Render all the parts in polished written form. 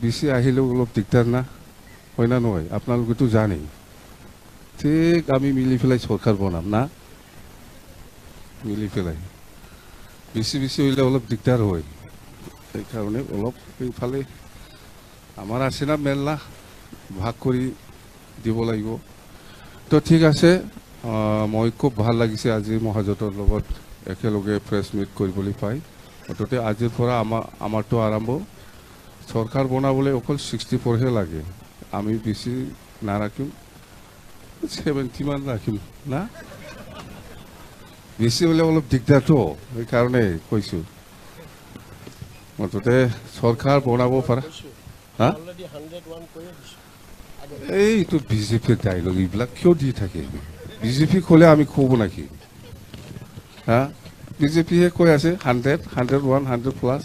বেশি আহিলেও অলপ দিগদার না হয় না নয় আপনালোকেতো জানেই ঠিক আমি মিলি পেলাই সরকার বনাম না মিলি পেলাই বেশি হইলে অলপ দিগদার হয় এই কারণে অলপ এইফালে আমার আছে না মেলনা ভাগ কৰি দিব লাগিব তো ঠিক আছে মই খুব ভাল লাগিছে আজি মহাজোঁটৰ লগত একেলগে প্ৰেছ মিট কৰিবলৈ পাই অততে আজিৰ পৰা আমাৰটো আৰম্ভ চৰকাৰ বনাবলৈ অকল 64 হে লাগে আমি বেছি নাৰাখিম 70 মান ৰাখিম না বেছি হলে অলপ দিগদাৰটো সেইকাৰণে কৈছোঁ অততে চৰকাৰ বনাব পাৰা হা এইটো বিজেপিৰ ডাইলগ এইবিলাক কিয় দি থাকে বিজেপি ক'লে আমি ক'ব নাকি হা বিজেপিহে কৈ আছে 100 101 100 প্লাছ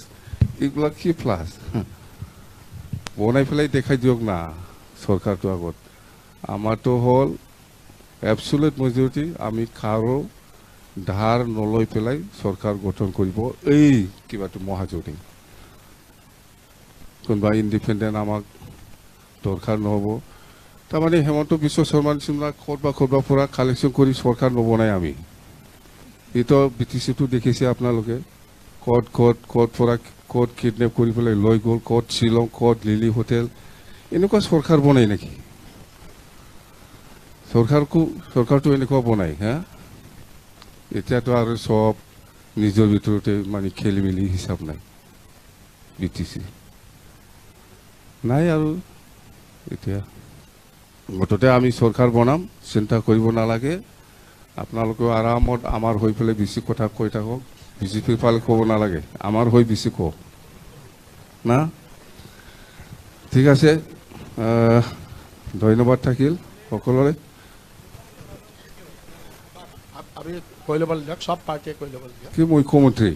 এইবিলাক কি প্লাছ বনাই পেলাই দেখাই দিয়ক না চৰকাৰটো আগত আমাৰটো হ'ল এবছলুট মেজৰিটি আমি কাৰো ধাৰ নলৈ পেলাই চৰকাৰ গঠন কৰিব এই কিবাটো মহাজোঁটে কোনোবা ইণ্ডিপেণ্ডেণ্ট আমাক দৰকাৰ নহ'ব তাৰমানে হেমন্ত বিশ্ব শৰ্মা নিচিনা ক'ৰবাৰ পৰা কালেকশ্যন কৰি চৰকাৰ নবনাই আমি এইটো BTCটো দেখিছে আপোনালোকে ক'ত পৰা ক'ত কিডনেপ কৰি পেলাই লৈ গ'ল ক'ত শ্বিলং ক'ত লিলি হোটেল এনেকুৱা চৰকাৰ বনাই নেকি চৰকাৰটো এনেকুৱা বনাই হা এতিয়াতো আৰু সব নিজৰ ভিতৰতে মানে খেলি মেলি হিচাপ নাই BTC নাই আৰু এতিয়া গততে আমি চৰকাৰ বনাম চিন্তা কৰিব নালাগে আপোনালোকে আৰামত আমাৰ হৈ পেলাই বেছি কথা কৈ থাকক বিজেপিৰ ফালে ক'ব নালাগে আমাৰ হৈ বেছি কওক না ঠিক আছে ধন্যবাদ থাকিল সকলোৰে কি মুখ্যমন্ত্ৰী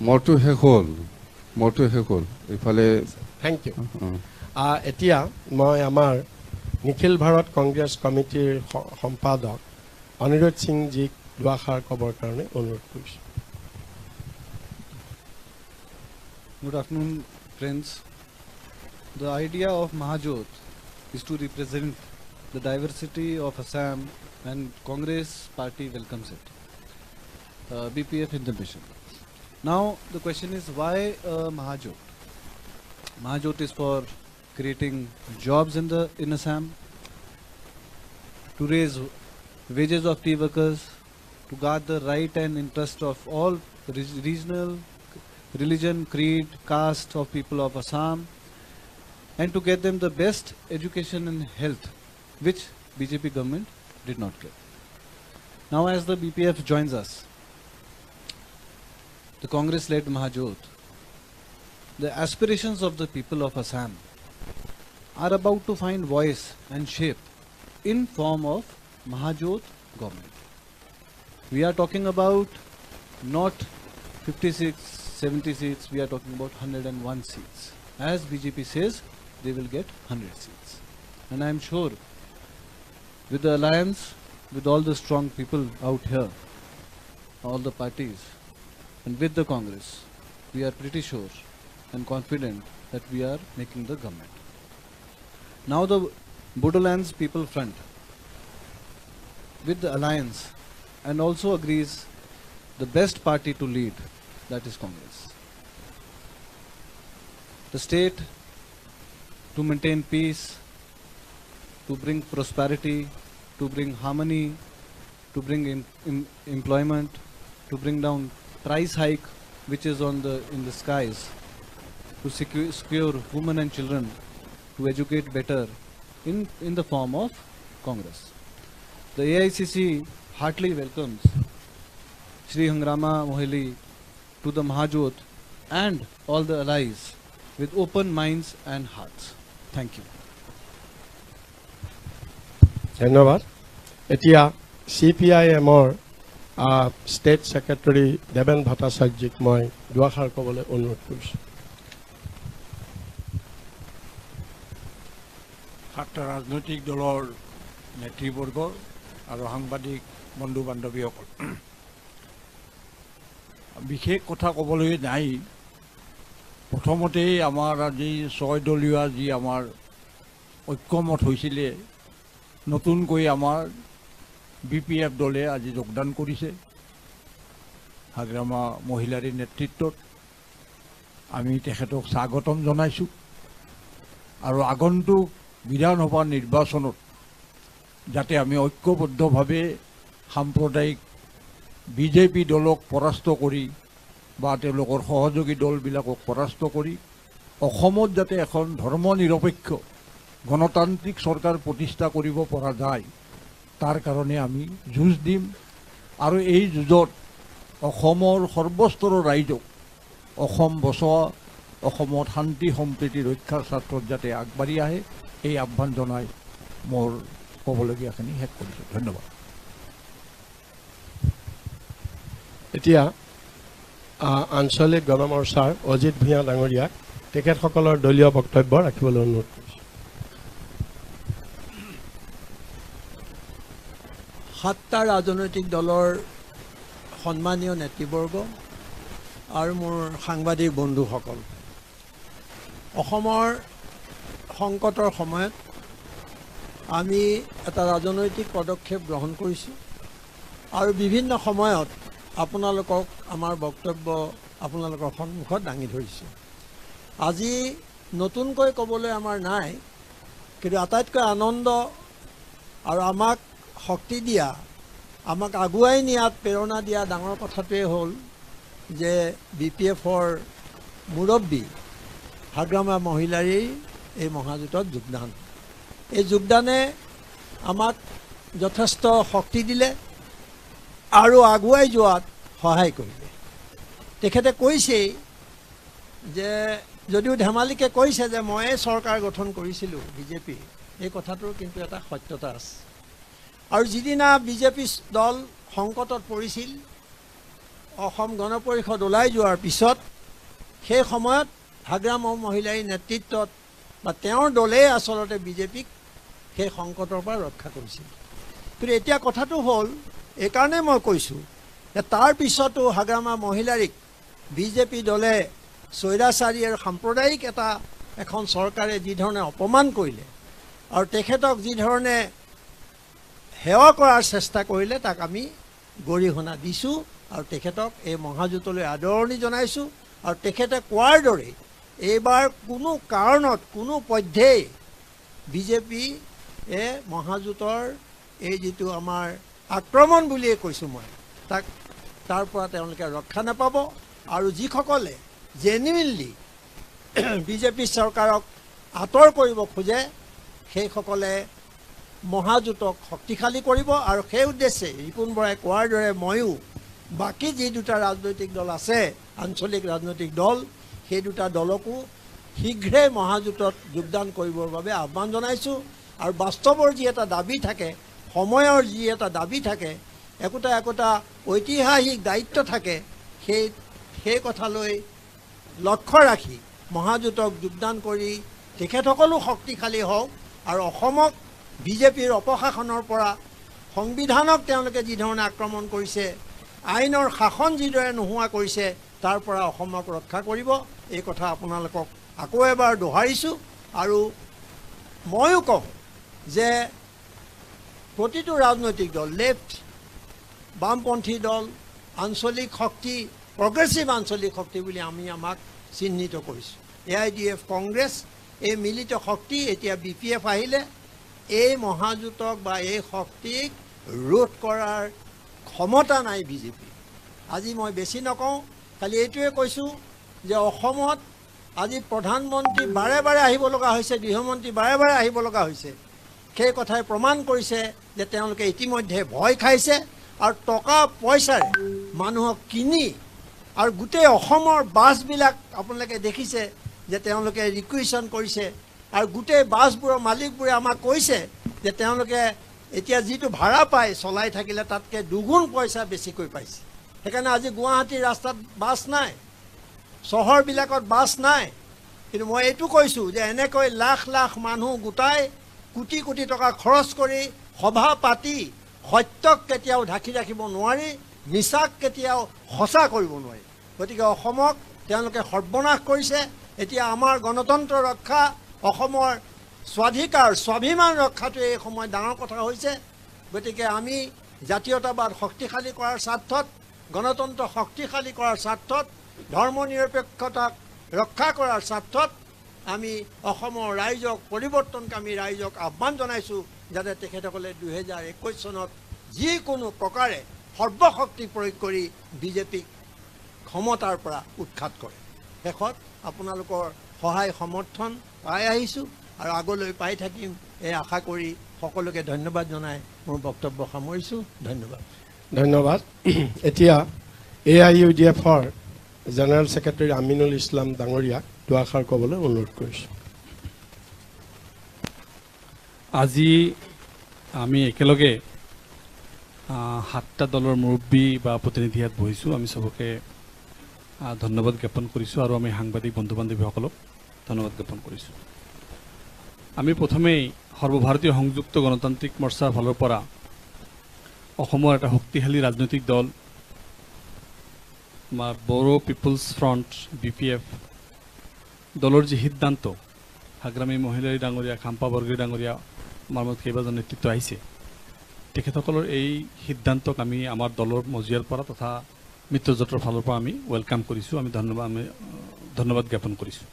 মোৰটো শেষ হ'ল এইফালে থেংক ইউ এতিয়া মই আমাৰ নিখিল ভাৰত কংগ্ৰেছ কমিটিৰ সম্পাদক অনিৰুদ্ধ সিংজীক দুআষাৰ ক'বৰ কাৰণে অনুৰোধ কৰিছোঁ Good afternoon, friends. The idea of Mahajot is to represent the diversity of Assam, and Congress party welcomes it. BPF in the mission. Now the question is why Mahajot? Mahajot is for creating jobs in Assam, to raise wages of tea workers, to guard the right and interest of all regional, religion, creed, caste of people of Assam, and to get them the best education and health, which BJP government did not get. Now as the BPF joins us, the Congress-led Mahajot, the aspirations of the people of Assam are about to find voice and shape in form of Mahajot government. We are talking about not 56, 70 seats, we are talking about 101 seats. As BJP says, they will get 100 seats. And I am sure with the alliance, with all the strong people out here, all the parties, and with the Congress, we are pretty sure and confident that we are making the government. Now the Bodolands People Front, with the alliance, and also agrees the best party to lead, that is Congress. The state to maintain peace, to bring prosperity, to bring harmony, to bring employment, to bring down price hike which is in the skies, to secure women and children, to educate better in the form of Congress. The AICC heartily welcomes Shri Hangrama Mohili to the Mahajot and all the allies with open minds and hearts. Thank you. ধন্যবাদ এতিয়া CPIMৰ state secretary Deven ভট্টাচাৰ্যক মই দুআষাৰ ক'বলৈ অনুৰোধ কৰিছোঁ সাতটা ৰাজনৈতিক দলৰ নেতৃবৰ্গ আৰু সাংবাদিক বন্ধু বান্ধৱীসকল বিশেষ কথা ক'বলৈ নাই। প্ৰথমতেই আমাৰ আজি 6 দলীয় যি আমাৰ ঐক্যমত হৈছিলে, নতুনকৈ আমাৰ BPF দলে আজি যোগদান কৰিছে হাগ্ৰামা মহিলাৰ নেতৃত্বত। আমি তেখেতক স্বাগতম জনাইছোঁ আৰু আগন্তুক বিধানসভা নিৰ্বাচনত যাতে আমি ঐক্যবদ্ধভাৱে সাম্প্ৰদায়িক বিজেপি দলক পৰাস্ত কৰি বা তেওঁলোকৰ সহযোগী দলবিলাকক পৰাস্ত কৰি অসমত যাতে এখন ধৰ্ম নিৰপেক্ষ গণতান্ত্ৰিক চৰকাৰ প্ৰতিষ্ঠা কৰিব পৰা যায়, তাৰ কাৰণে আমি যুঁজ দিম। আৰু এই যুঁজত অসমৰ সৰ্বস্তৰৰ ৰাইজক অসম বচোৱা, অসমত শান্তি সম্প্ৰীতি ৰক্ষাৰ স্বাৰ্থত যাতে আগবাঢ়ি আহে, এই আহ্বান জনাই মোৰ ক'বলগীয়াখিনি শেষ কৰিছোঁ। ধন্যবাদ। এতিয়া আঞ্চলিক গণমৰ্চাৰ অজিত ভূঞা ডাঙৰীয়াক তেখেতসকলৰ দলীয় বক্তব্য ৰাখিবলৈ অনুৰোধ কৰিছোঁ। 7টা ৰাজনৈতিক দলৰ সন্মানীয় নেতৃবৰ্গ আৰু মোৰ সাংবাদিক বন্ধুসকল, অসমৰ সংকটৰ সময়ত আমি এটা ৰাজনৈতিক পদক্ষেপ গ্ৰহণ কৰিছোঁ আৰু বিভিন্ন সময়ত আপোনালোকক আমাৰ বক্তব্য আপোনালোকৰ সন্মুখত দাঙি ধৰিছোঁ। আজি নতুনকৈ ক'বলৈ আমাৰ নাই, কিন্তু আটাইতকৈ আনন্দ আৰু আমাক শক্তি দিয়া, আমাক আগুৱাই নিয়াত প্ৰেৰণা দিয়া ডাঙৰ কথাটোৱে হ'ল যে BPFৰ মুৰব্বী হাগ্ৰামা মহিলাৰী এই মহাজোঁটত যোগদান। এই যোগদানে আমাক যথেষ্ট শক্তি দিলে আৰু আগুৱাই যোৱাত সহায় কৰিলে। তেখেতে কৈছেই যে যদিও ধেমালিকে কৈছে যে ময়ে চৰকাৰ গঠন কৰিছিলোঁ বিজেপি, এই কথাটোৰ কিন্তু এটা সত্যতা আছে। আৰু যিদিনা বিজেপি দল সংকটত পৰিছিল, অসম গণ পৰিষদ ওলাই যোৱাৰ পিছত, সেই সময়ত হাগ্ৰামা মহিলাৰ নেতৃত্বত বা তেওঁৰ দলেই আচলতে বিজেপিক সেই সংকটৰ পৰা ৰক্ষা কৰিছিল। কিন্তু এতিয়া কথাটো হ'ল, এইকাৰণে মই কৈছোঁ যে তাৰ পিছতো হাগ্ৰামা মহিলাৰীক বিজেপি দলে স্বৈৰাচাৰী আৰু সাম্প্ৰদায়িক এখন চৰকাৰে যিধৰণে অপমান কৰিলে আৰু তেখেতক যিধৰণে সেৱা কৰাৰ চেষ্টা কৰিলে, তাক আমি গৰিহণা দিছোঁ আৰু তেখেতক এই মহাজোঁটলৈ আদৰণি জনাইছোঁ। আৰু তেখেতে কোৱাৰ দৰে এইবাৰ কোনো কাৰণত কোনো পধ্যেই বিজেপি মহাজোঁটৰ এই যিটো আমাৰ আক্ৰমণ বুলিয়ে কৈছোঁ মই, তাৰ পৰা তেওঁলোকে ৰক্ষা নাপাব। আৰু যিসকলে জেনুইনলি বিজেপি চৰকাৰক আঁতৰ কৰিব খোজে, সেইসকলে মহাজোঁটক শক্তিশালী কৰিব। আৰু সেই উদ্দেশ্যে ৰিপুণ বৰাই কোৱাৰ দৰে ময়ো বাকী যি দুটা ৰাজনৈতিক দল আছে, আঞ্চলিক ৰাজনৈতিক দল, সেই দুটা দলকো শীঘ্ৰে মহাজোঁটত যোগদান কৰিবৰ বাবে আহ্বান জনাইছোঁ। আৰু বাস্তৱৰ যি এটা দাবী থাকে, সময়ৰ যি এটা দাবী থাকে, একোটা ঐতিহাসিক দায়িত্ব থাকে, সেই কথালৈ লক্ষ্য ৰাখি মহাজোঁটক যোগদান কৰি তেখেতসকলো শক্তিশালী হওক আৰু অসমক বিজেপিৰ অপশাসনৰ পৰা, সংবিধানক তেওঁলোকে যিধৰণে আক্ৰমণ কৰিছে, আইনৰ শাসন যিদৰে নোহোৱা কৰিছে, তাৰ পৰা অসমক ৰক্ষা কৰিব। এই কথা আপোনালোকক আকৌ এবাৰ দোহাৰিছোঁ। আৰু ময়ো কওঁ যে প্ৰতিটো ৰাজনৈতিক দল, লেফ্ট, বামপন্থী দল, আঞ্চলিক শক্তি, প্ৰগ্ৰেছিভ আঞ্চলিক শক্তি বুলি আমাক চিহ্নিত কৰিছোঁ। AIDF, কংগ্ৰেছ, এই মিলিত শক্তি। এতিয়া BPF আহিলে এই মহাজোঁটক বা এই শক্তিক ৰোধ কৰাৰ ক্ষমতা নাই বিজেপি। আজি মই বেছি নকওঁ, খালি এইটোৱে কৈছোঁ যে অসমত আজি প্ৰধানমন্ত্ৰী বাৰে বাৰে আহিব লগা হৈছে, গৃহমন্ত্ৰী বাৰে বাৰে আহিব লগা হৈছে। সেই কথাই প্ৰমাণ কৰিছে যে তেওঁলোকে ইতিমধ্যে ভয় খাইছে আৰু টকা পইচাৰে মানুহক কিনি, আৰু গোটেই অসমৰ বাছবিলাক আপোনালোকে দেখিছে যে তেওঁলোকে ৰিকুইশ্যন কৰিছে। আৰু গোটেই বাছবোৰৰ মালিকবোৰে আমাক কৈছে যে তেওঁলোকে এতিয়া যিটো ভাড়া পায় চলাই থাকিলে, তাতকৈ দুগুণ পইচা বেছিকৈ পাইছে। সেইকাৰণে আজি গুৱাহাটীৰ ৰাস্তাত বাছ নাই, চহৰবিলাকত বাছ নাই। কিন্তু মই এইটো কৈছোঁ যে এনেকৈ লাখ লাখ মানুহ গোটাই কোটি কোটি টকা খৰচ কৰি সভা পাতি সত্যক কেতিয়াও ঢাকি ৰাখিব নোৱাৰি, মিছাক কেতিয়াও সঁচা কৰিব নোৱাৰি। গতিকে অসমক তেওঁলোকে সৰ্বনাশ কৰিছে। এতিয়া আমাৰ গণতন্ত্ৰ ৰক্ষা, অসমৰ স্বাধিকাৰ স্বাভিমান ৰক্ষাটোৱে এই সময় ডাঙৰ কথা হৈছে। গতিকে আমি জাতীয়তাবাদ শক্তিশালী কৰাৰ স্বাৰ্থত, গণতন্ত্ৰ শক্তিশালী কৰাৰ স্বাৰ্থত, ধৰ্ম নিৰপেক্ষতাক ৰক্ষা কৰাৰ স্বাৰ্থত আমি অসমৰ ৰাইজক, পৰিৱৰ্তনকামী ৰাইজক আহ্বান জনাইছোঁ যাতে তেখেতসকলে 2021 চনত যিকোনো প্ৰকাৰে সৰ্বশক্তি প্ৰয়োগ কৰি বিজেপিক ক্ষমতাৰ পৰা উৎখাত কৰে। শেষত আপোনালোকৰ সহায় সমৰ্থন পাই আহিছোঁ আৰু আগলৈ পাই থাকিম এই আশা কৰি সকলোকে ধন্যবাদ জনাই মোৰ বক্তব্য সামৰিছোঁ। ধন্যবাদ। ধন্যবাদ। এতিয়া AIUDFৰ জেনেৰেল ছেক্ৰেটাৰী আমিনুল ইছলাম ডাঙৰীয়াক দুআষাৰ ক'বলৈ অনুৰোধ কৰিছোঁ। আজি আমি একেলগে 7টা দলৰ মুৰব্বী বা প্ৰতিনিধি ইয়াত বহিছোঁ। আমি চবকে ধন্যবাদ জ্ঞাপন কৰিছোঁ আৰু আমি সাংবাদিক বন্ধু বান্ধৱীসকলক ধন্যবাদ জ্ঞাপন কৰিছোঁ। আমি প্ৰথমেই সৰ্বভাৰতীয় সংযুক্ত গণতান্ত্ৰিক মৰ্চাৰ ফালৰ পৰা অসমৰ এটা শক্তিশালী ৰাজনৈতিক দল বড়ো পিপলছ ফ্ৰণ্ট BPF দলৰ যি সিদ্ধান্ত, হাগ্ৰামী মহিলাৰী ডাঙৰীয়া, খাম্পা বৰগী ডাঙৰীয়া, আমাৰ মত কেইবাজন নেতৃত্ব আহিছে, তেখেতসকলৰ এই সিদ্ধান্তক আমি আমাৰ দলৰ মজিয়াৰ পৰা তথা মিত্ৰজোঁটৰ ফালৰ পৰা আমি ৱেলকাম কৰিছোঁ। আমি ধন্যবাদ জ্ঞাপন কৰিছোঁ।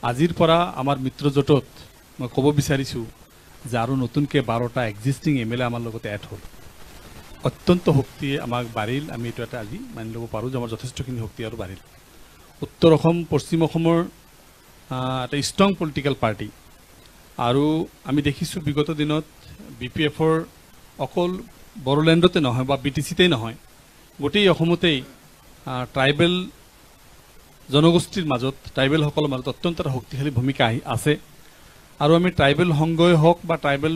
আজিৰ পৰা আমাৰ মিত্ৰজোঁটত মই ক'ব বিচাৰিছোঁ যে আৰু নতুনকৈ 12টা এক্সিষ্টিং MLA আমাৰ লগতে এড হ'ল। অত্যন্ত শক্তি আমাক বাঢ়িল। আমি এইটো এটা আজি মানি ল'ব পাৰোঁ যে আমাৰ যথেষ্টখিনি শক্তি আৰু বাঢ়িল। উত্তৰ অসম, পশ্চিম অসমৰ এটা ষ্ট্ৰং পলিটিকেল পাৰ্টি আৰু আমি দেখিছোঁ বিগত দিনত BPFৰ অকল বড়োলেণ্ডতে নহয় বা BTCতেই নহয়, গোটেই অসমতেই ট্ৰাইবেল জনগোষ্ঠীৰ মাজত, ট্ৰাইবেলসকলৰ মাজত অত্যন্ত এটা শক্তিশালী ভূমিকা আছে। আৰু আমি ট্ৰাইবেল সংঘই হওক বা ট্ৰাইবেল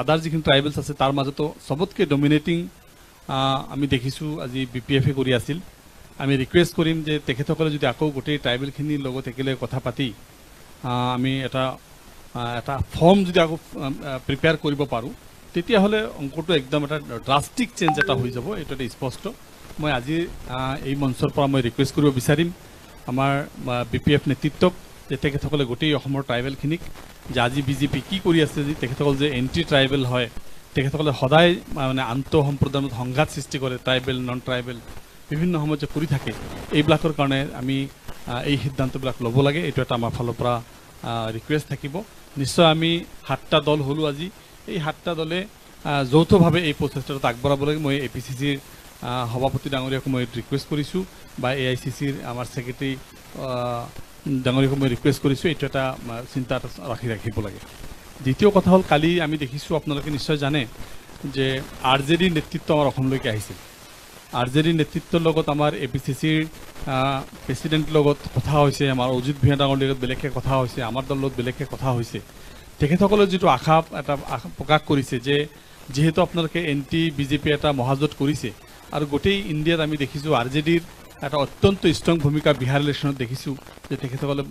আদাৰ যিখিনি ট্ৰাইবেলছ আছে তাৰ মাজতো চবতকৈ ডমিনেটিং আমি দেখিছোঁ আজি BPFে কৰি আছিল। আমি ৰিকুৱেষ্ট কৰিম যে তেখেতসকলে যদি আকৌ গোটেই ট্ৰাইবেলখিনিৰ লগত একেলগে কথা পাতি আমি এটা ফৰ্ম যদি আকৌ প্ৰিপেয়াৰ কৰিব পাৰোঁ, তেতিয়াহ'লে অংকটো একদম এটা ড্ৰাষ্টিক চেঞ্জ এটা হৈ যাব। এইটো এটা স্পষ্ট। মই আজি এই মঞ্চৰ পৰা মই ৰিকুৱেষ্ট কৰিব বিচাৰিম আমাৰ BPF নেতৃত্বক যে তেখেতসকলে গোটেই অসমৰ ট্ৰাইবেলখিনিক যে আজি বিজেপি কি কৰি আছে, যে তেখেতসকল যে এণ্টি ট্ৰাইবেল হয়, তেখেতসকলে সদায় মানে আন্তঃ সম্প্ৰদায়ৰ মাজত সংঘাত সৃষ্টি কৰে, ট্ৰাইবেল নন ট্ৰাইবেল বিভিন্ন সময়ত যে কৰি থাকে, এইবিলাকৰ কাৰণে আমি এই সিদ্ধান্তবিলাক ল'ব লাগে। এইটো এটা আমাৰ ফালৰ পৰা ৰিকুৱেষ্ট থাকিব। নিশ্চয় আমি 7টা দল হ'লোঁ আজি। এই 7টা দলে যৌথভাৱে এই প্ৰচেষ্টাটোত আগবঢ়াব লাগে। মই APCCৰ সভাপতি ডাঙৰীয়াকো মই ৰিকুৱেষ্ট কৰিছোঁ বা AICCৰ আমাৰ ছেক্ৰেটাৰী ডাঙৰীয়াকো মই ৰিকুৱেষ্ট কৰিছোঁ, এইটো এটা চিন্তা ৰাখিব লাগে। দ্বিতীয় কথা হ'ল, কালি আমি দেখিছোঁ, আপোনালোকে নিশ্চয় জানে যে RJDৰ নেতৃত্ব আমাৰ অসমলৈকে আহিছিল। RJDৰ নেতৃত্বৰ লগত আমাৰ APCCৰ প্ৰেচিডেণ্টৰ লগত কথা হৈছে, আমাৰ অজিত ভূঞা ডাঙৰ লগত বেলেগকৈ কথা হৈছে, আমাৰ দলৰ লগত বেলেগকৈ কথা হৈছে। তেখেতসকলে যিটো আশা প্ৰকাশ কৰিছে যে যিহেতু আপোনালোকে BJP এটা মহাজোঁট কৰিছে আৰু গোটেই ইণ্ডিয়াত আমি দেখিছোঁ RJDৰ এটা অত্যন্ত ষ্ট্ৰং ভূমিকা বিহাৰ ইলেকশ্যনত দেখিছোঁ যে তেখেতসকলে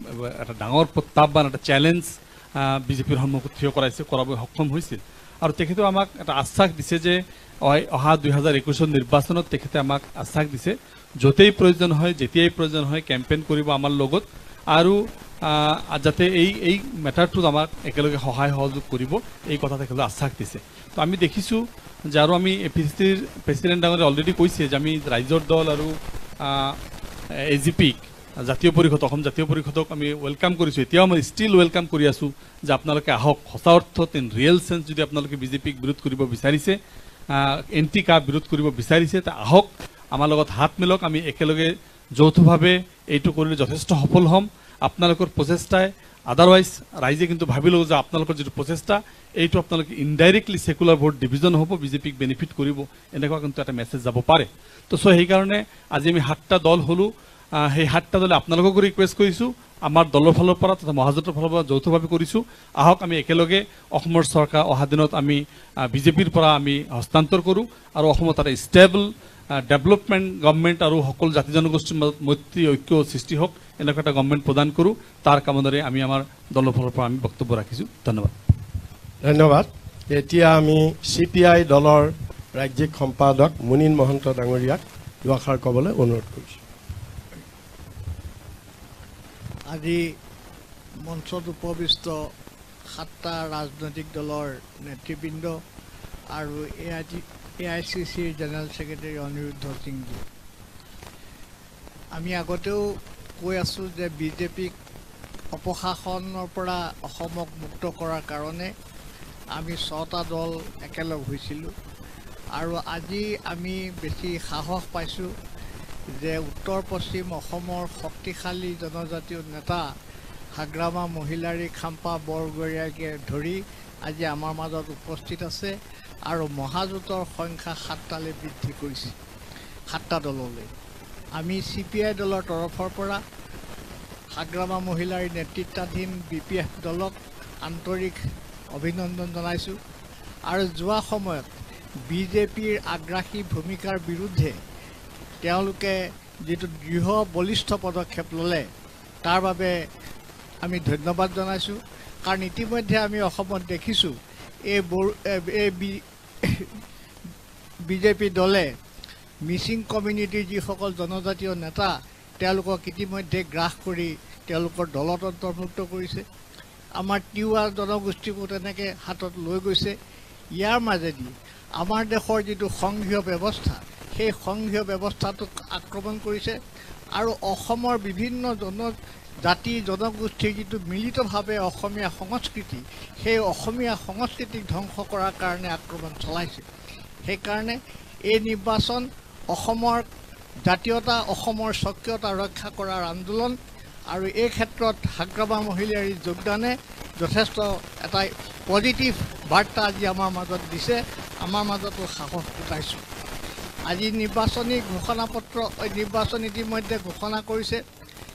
এটা ডাঙৰ প্ৰত্যাহ্বান, এটা চেলেঞ্জ BJPৰ সন্মুখত থিয় কৰাব সক্ষম হৈছিল। আৰু তেখেতেও আমাক এটা আশ্বাস দিছে যে অহা 2021 নিৰ্বাচনত তেখেতে আমাক আশ্বাস দিছে য'তেই প্ৰয়োজন হয়, যেতিয়াই প্ৰয়োজন হয় কেম্পেইন কৰিব আমাৰ লগত আৰু যাতে এই মেটাৰটোত আমাক একেলগে সহায় সহযোগ কৰিব, এই কথা তেখেতে আশ্বাস দিছে। তো আমি দেখিছোঁ যে আৰু আমি APCCৰ প্ৰেচিডেণ্ট ডাঙৰে অলৰেডি কৈছে যে আমি ৰাইজৰ দল আৰু AGPক জাতীয় পৰিষদ, অসম জাতীয় পৰিষদক আমি ৱেলকাম কৰিছোঁ। এতিয়াও আমি ষ্টিল ৱেলকাম কৰি আছোঁ যে আপোনালোকে আহক, সঁচা অৰ্থত ইন ৰিয়েল চেঞ্চ যদি আপোনালোকে BJPক বিৰোধ কৰিব বিচাৰিছে, NTK বিৰোধ কৰিব বিচাৰিছে, তে আহক, আমাৰ লগত হাত মিলক, আমি একেলগে যৌথভাৱে এইটো কৰিলে যথেষ্ট সফল হ'ম। আপোনালোকৰ প্ৰচেষ্টাই আদাৰৱাইজ ৰাইজে কিন্তু ভাবিলেও যে আপোনালোকৰ যিটো প্ৰচেষ্টা এইটো আপোনালোকে ইনডাইৰেক্টলি ছেকুলাৰ ভোট ডিভিজন হ'ব, BJPক বেনিফিট কৰিব, এনেকুৱা কিন্তু এটা মেছেজ যাব পাৰে। তো সেইকাৰণে আজি আমি 7টা দল হ'লোঁ। সেই 7টা দলে আপোনালোককো ৰিকুৱেষ্ট কৰিছোঁ, আমাৰ দলৰ ফালৰ পৰা তথা মহাজোঁটৰ ফালৰ পৰা যৌথভাৱে কৰিছোঁ, আহক আমি একেলগে অসমৰ চৰকাৰ অহা দিনত আমি BJPৰ পৰা আমি হস্তান্তৰ কৰোঁ আৰু অসমত এটা ষ্টেবল ডেভেলপমেণ্ট গভৰ্ণমেণ্ট আৰু সকলো জাতি জনগোষ্ঠীৰ মাজত মৈত্ৰী ঐক্য সৃষ্টি হওক, এনেকুৱা এটা গভৰ্ণমেণ্ট প্ৰদান কৰোঁ। তাৰ কামনাৰে আমি আমাৰ দলৰ ফালৰ পৰা আমি বক্তব্য ৰাখিছোঁ। ধন্যবাদ। ধন্যবাদ। এতিয়া আমি CPI দলৰ ৰাজ্যিক সম্পাদক মুনীন মহন্ত ডাঙৰীয়াক দুআষাৰ ক'বলৈ অনুৰোধ কৰিছোঁ। আজি মঞ্চত উপবিষ্ট 7টা ৰাজনৈতিক দলৰ নেতৃবৃন্দ আৰু AICCৰ জেনেৰেল ছেক্ৰেটাৰী অনিৰুদ্ধ সিংজী, আমি আগতেও কৈ আছোঁ যে বিজেপিক অপশাসনৰ পৰা অসমক মুক্ত কৰাৰ কাৰণে আমি 6টা দল একেলগ হৈছিলোঁ। আৰু আজি আমি বেছি সাহস পাইছোঁ যে উত্তৰ পশ্চিম অসমৰ শক্তিশালী জনজাতীয় নেতা হাগ্ৰামা মহিলাৰী খাম্পা বৰগৰীয়াকে ধৰি আজি আমাৰ মাজত উপস্থিত আছে আৰু মহাজোঁটৰ সংখ্যা 7টালৈ বৃদ্ধি কৰিছে, 7টা দললৈ। আমি CPI দলৰ তৰফৰ পৰা হাগ্ৰামা মহিলাৰ নেতৃত্বাধীন BPF দলক আন্তৰিক অভিনন্দন জনাইছোঁ আৰু যোৱা সময়ত বিজেপিৰ আগ্ৰাসী ভূমিকাৰ বিৰুদ্ধে তেওঁলোকে যিটো দৃঢ় বলিষ্ঠ পদক্ষেপ ল'লে তাৰ বাবে আমি ধন্যবাদ জনাইছোঁ। কাৰণ ইতিমধ্যে আমি অসমত দেখিছোঁ এই বিজেপি দলে মিচিং কমিউনিটিৰ যিসকল জনজাতীয় নেতা তেওঁলোকক ইতিমধ্যে গ্ৰাস কৰি তেওঁলোকৰ দলত অন্তৰ্ভুক্ত কৰিছে। আমাৰ তিৱা জনগোষ্ঠীকো তেনেকৈ হাতত লৈ গৈছে। ইয়াৰ মাজেদি আমাৰ দেশৰ যিটো সংঘীয় ব্যৱস্থা সেই সংঘীয় ব্যৱস্থাটোক আক্ৰমণ কৰিছে আৰু অসমৰ বিভিন্ন জাতি জনগোষ্ঠীৰ যিটো মিলিতভাৱে অসমীয়া সংস্কৃতি সেই অসমীয়া সংস্কৃতিক ধ্বংস কৰাৰ কাৰণে আক্ৰমণ চলাইছে। সেইকাৰণে এই নিৰ্বাচন অসমৰ জাতীয়তা অসমৰ স্বকীয়তা ৰক্ষা কৰাৰ আন্দোলন আৰু এই ক্ষেত্ৰত হাগ্ৰামা মহিলাৰ যোগদানে যথেষ্ট এটা পজিটিভ বাৰ্তা আজি আমাৰ মাজত দিছে, আমাৰ মাজতো সাহস গোটাইছোঁ। আজি নিৰ্বাচনী নিৰ্বাচন ইতিমধ্যে ঘোষণা কৰিছে,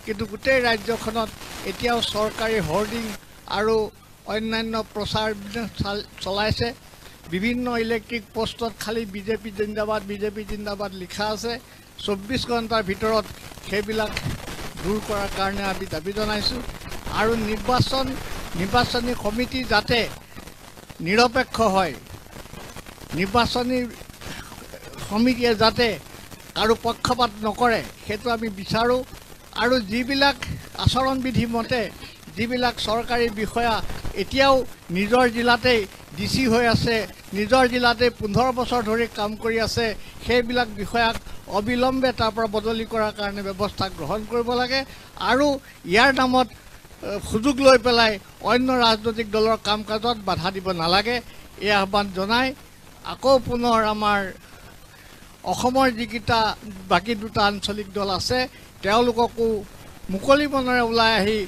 কিন্তু গোটেই ৰাজ্যখনত এতিয়াও চৰকাৰী হৰ্ডিং আৰু অন্যান্য প্ৰচাৰ চলাইছে। বিভিন্ন ইলেক্ট্ৰিক পোষ্টত খালি বিজেপি জিন্দাবাদ লিখা আছে। 24 ঘণ্টাৰ ভিতৰত সেইবিলাক দূৰ কৰাৰ কাৰণে আমি দাবী জনাইছোঁ আৰু নিৰ্বাচনী সমিতি যাতে নিৰপেক্ষ হয়, নিৰ্বাচনী সমিতিয়ে যাতে কাৰো পক্ষপাত নকৰে সেইটো আমি বিচাৰোঁ। আৰু যিবিলাক আচৰণবিধি মতে যিবিলাক চৰকাৰী বিষয়া এতিয়াও নিজৰ জিলাতেই DC হৈ আছে, নিজৰ জিলাতেই 15 বছৰ ধৰি কাম কৰি আছে, সেইবিলাক বিষয়াক অবিলম্বে তাৰ পৰা বদলি কৰাৰ কাৰণে ব্যৱস্থা গ্ৰহণ কৰিব লাগে আৰু ইয়াৰ নামত সুযোগ লৈ পেলাই অন্য ৰাজনৈতিক দলৰ কাম কাজত বাধা দিব নালাগে। এই আহ্বান জনাই আকৌ পুনৰ আমাৰ অসমৰ যিকেইটা বাকী 2টা আঞ্চলিক দল আছে তেওঁলোককো মুকলি মনেৰে ওলাই আহি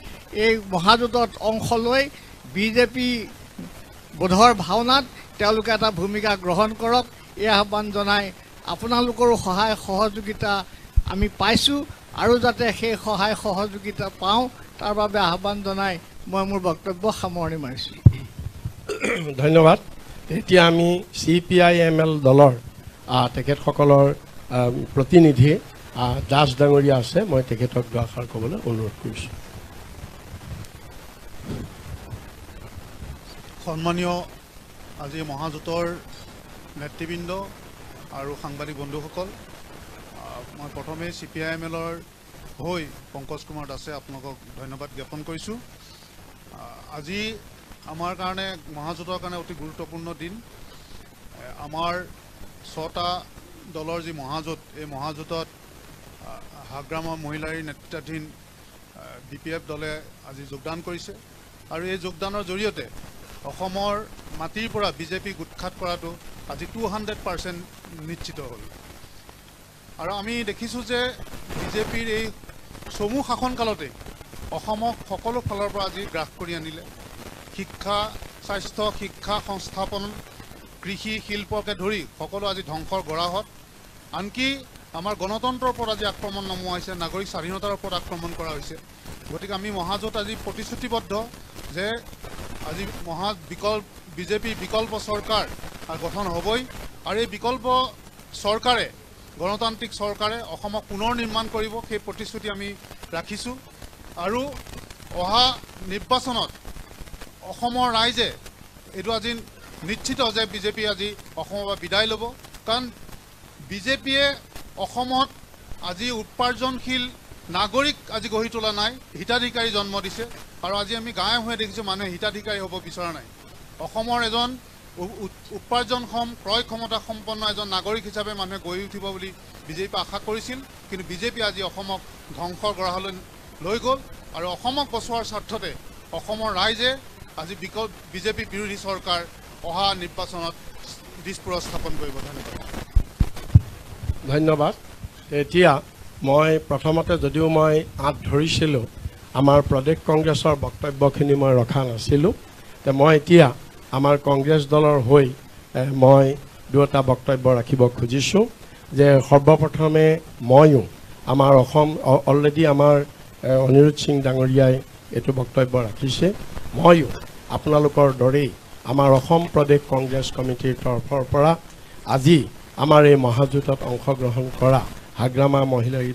এই মহাজোঁটত অংশ লৈ বিজেপি বোধৰ ভাওনাত তেওঁলোকে এটা ভূমিকা গ্ৰহণ কৰক, এই আহ্বান জনাই আপোনালোকৰো সহায় সহযোগিতা আমি পাইছোঁ আৰু যাতে সেই সহায় সহযোগিতা পাওঁ তাৰ বাবে আহ্বান জনাই মই মোৰ বক্তব্য সামৰণি মাৰিছোঁ। ধন্যবাদ। এতিয়া আমি CPI-ML দলৰ তেখেতসকলৰ প্ৰতিনিধি দাস ডাঙৰীয়া আছে, মই তেখেতক দুআষাৰ ক'বলৈ অনুৰোধ কৰিছোঁ। সন্মানীয় আজি মহাজোঁটৰ নেতৃবৃন্দ আৰু সাংবাদিক বন্ধুসকল, মই প্ৰথমে CPI-MLৰ হৈ পংকজ কুমাৰ দাসে আপোনালোকক ধন্যবাদ জ্ঞাপন কৰিছোঁ। আজি আমাৰ কাৰণে মহাজোঁটৰ কাৰণে অতি গুৰুত্বপূৰ্ণ দিন। আমাৰ 6টা দলৰ যি মহাজোঁট, এই মহাজোঁটত হাগ্ৰামা মহিলাৰ নেতৃত্বাধীন BPF দলে আজি যোগদান কৰিছে আৰু এই যোগদানৰ জৰিয়তে অসমৰ মাটিৰ পৰা বিজেপিক উৎখাত কৰাটো আজি 200% নিশ্চিত হ'ল। আৰু আমি দেখিছোঁ যে বিজেপিৰ এই চমু শাসনকালতেই অসমক সকলো ফালৰ পৰা আজি গ্ৰাস কৰি আনিলে। শিক্ষা, স্বাস্থ্য, শিক্ষা, সংস্থাপন, কৃষি, শিল্পকে ধৰি সকলো আজি ধ্বংসৰ গৰাহত। আনকি আমাৰ গণতন্ত্ৰৰ ওপৰত আজি আক্ৰমণ নমুৱাইছে, নাগৰিক স্বাধীনতাৰ ওপৰত আক্ৰমণ কৰা হৈছে। গতিকে আমি মহাজোঁট আজি প্ৰতিশ্ৰুতিবদ্ধ যে আজি বিজেপি বিকল্প চৰকাৰ গঠন হ'বই আৰু এই বিকল্প চৰকাৰে, গণতান্ত্ৰিক চৰকাৰে অসমক পুনৰ নিৰ্মাণ কৰিব, সেই প্ৰতিশ্ৰুতি আমি ৰাখিছোঁ। আৰু অহা নিৰ্বাচনত অসমৰ ৰাইজে এইটো আজি নিশ্চিত যে বিজেপি আজি অসমৰ পৰা বিদায় ল'ব। কাৰণ বিজেপিয়ে অসমত আজি উপাৰ্জনশীল নাগৰিক আজি গঢ়ি তোলা নাই, হিতাধিকাৰী জন্ম দিছে। আৰু আজি আমি গাঁৱে ভূঞে দেখিছোঁ মানুহে হিতাধিকাৰী হ'ব বিচৰা নাই। অসমৰ এজন উপাৰ্জনক্ষম ক্ৰয় ক্ষমতা সম্পন্ন এজন নাগৰিক হিচাপে মানুহে গঢ়ি উঠিব বুলি বিজেপি আশা কৰিছিল, কিন্তু বিজেপি আজি অসমক ধ্বংসৰ গৰাহলৈ লৈ গ'ল। আৰু অসমক বচোৱাৰ স্বাৰ্থতে অসমৰ ৰাইজে আজি বিজেপি বিৰোধী চৰকাৰ অহা নিৰ্বাচনত দিশপুৰ স্থাপন কৰিব। ধন্যবাদ। ধন্যবাদ। এতিয়া মই প্ৰথমতে যদিও মই আঁত ধৰিছিলোঁ, আমাৰ প্ৰদেশ কংগ্ৰেছৰ বক্তব্যখিনি মই ৰখা নাছিলোঁ, মই এতিয়া আমাৰ কংগ্ৰেছ দলৰ হৈ মই দুটা বক্তব্য ৰাখিব খুজিছোঁ। যে সৰ্বপ্ৰথমে ময়ো আমাৰ অসম অলৰেডি আমাৰ অনিৰুদ্ধ সিং ডাঙৰীয়াই এইটো বক্তব্য ৰাখিছে, ময়ো আপোনালোকৰ দৰেই আমাৰ অসম প্ৰদেশ কংগ্ৰেছ কমিটিৰ তৰফৰ পৰা আজি আমাৰ এই মহাযুঁজত অংশগ্ৰহণ কৰা হাগ্ৰামা মহিলাই